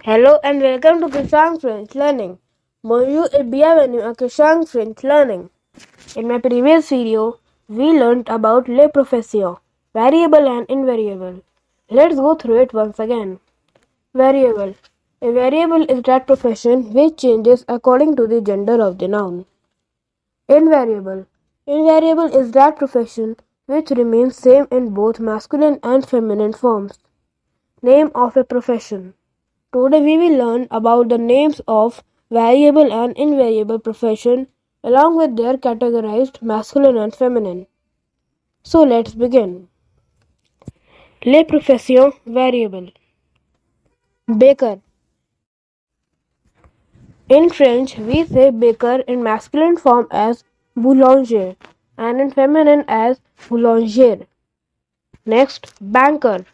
Hello and welcome to Krishang French Learning. Bonjour et bienvenue à Krishang French Learning. In my previous video, we learned about les professions, variable and invariable. Let's go through it once again. Variable. A variable is that profession which changes according to the gender of the noun. Invariable. Invariable is that profession which remains same in both masculine and feminine forms. Name of a profession. Today we will learn about the names of variable and invariable profession along with their categorized masculine and feminine. So let's begin. Les professions variables. Baker. In French, we say baker in masculine form as boulanger and in feminine as boulangère. Next, banker.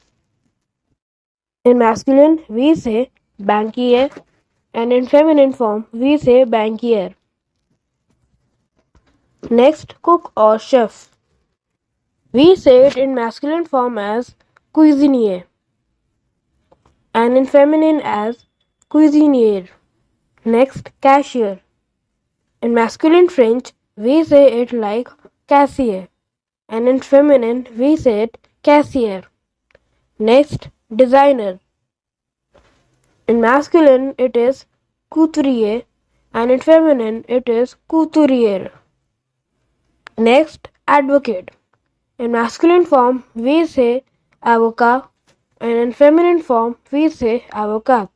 In masculine, we say banquier and in feminine form, we say banquière. Next, cook or chef. We say it in masculine form as cuisinier and in feminine as cuisinière. Next, cashier. In masculine French, we say it like caissier and in feminine, we say it caissière. Next, designer. In masculine, it is couturier and in feminine, it is couturière. Next, advocate. In masculine form, we say avocat and in feminine form, we say avocat.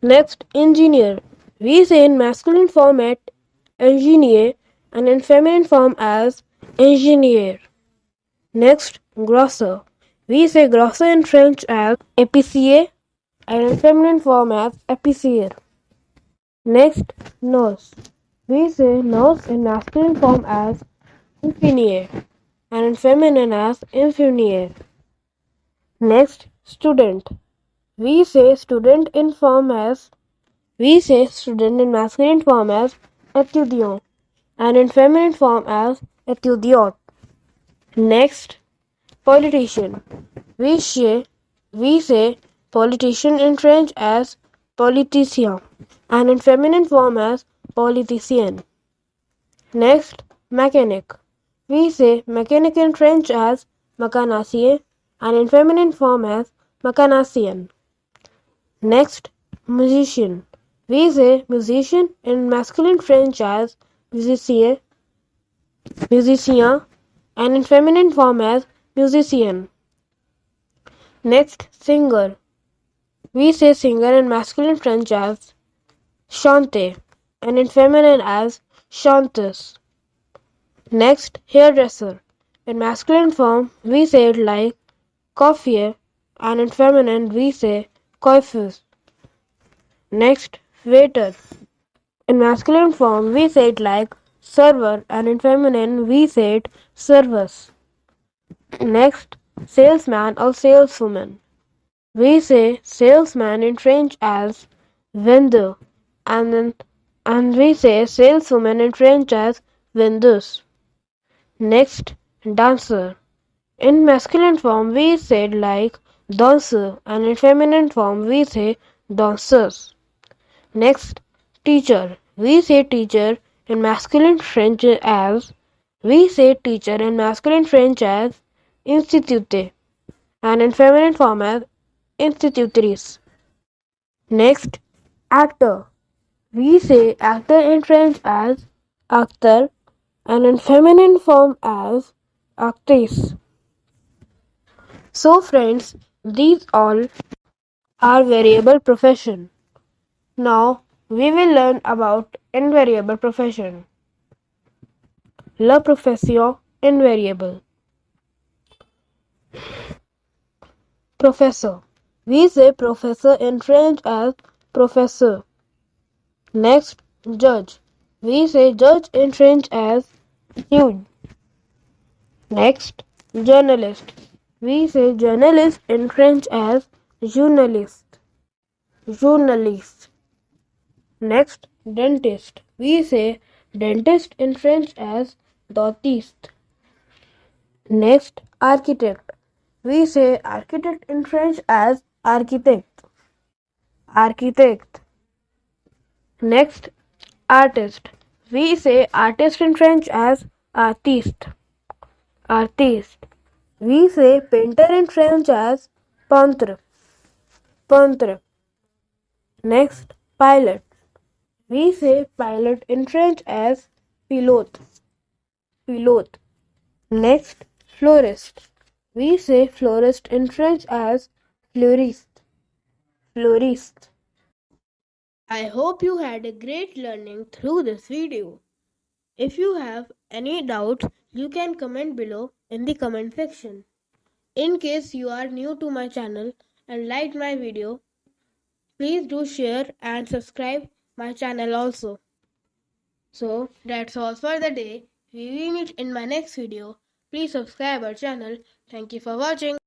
Next, engineer. We say in masculine format engineer and in feminine form as engineer. Next, grocer. We say grocer in French as épicier and in feminine form as épicier. Next, nurse. We say nurse in masculine form as infirmier and in feminine as infirmière. Next, student. We say student in masculine form as étudiant and in feminine form as étudiante. Next, politician. We say politician in French as politicien and in feminine form as politicienne. Next, mechanic. We say mechanic in French as mécanicien and in feminine form as mécanicienne. Next, musician. We say musician in masculine French as musicien and in feminine form as musicienne. Next, singer. We say singer in masculine French as chanter and in feminine as chanteuse. Next, hairdresser. In masculine form, we say it like coiffeur and in feminine we say coiffeuse. Next, waiter. In masculine form, we say it like server and in feminine we say it serveuse. Next, salesman or saleswoman. We say salesman in French as vendeur and we say saleswoman in French as vendeuse. Next, dancer. In masculine form, we said like danseur and in feminine form, we say danseuse. Next, teacher. We say teacher in masculine French as institute and in feminine form as institutrice. Next, actor. We say actor in French as acteur and in feminine form as actrice. So friends, these all are variable profession. Now we will learn about invariable profession. La profession invariable. Professor. We say professor in French as professeur. Next, judge. We say judge in French as juge. Next, journalist. We say journalist in French as journalist. Next, dentist. We say dentist in French as dentiste. Next, architect. We say architect in French as architect. architect. Next, artist. We say artist in French as artiste. Artiste. We say painter in French as peintre. Peintre. Next, pilot. We say pilot in French as pilote. Pilote. Next, florist. We say florist in French as fleuriste. Fleuriste. I hope you had a great learning through this video. If you have any doubts, you can comment below in the comment section. In case you are new to my channel and liked my video, please do share and subscribe my channel also. So that's all for the day. We will meet in my next video. Please subscribe our channel. Thank you for watching.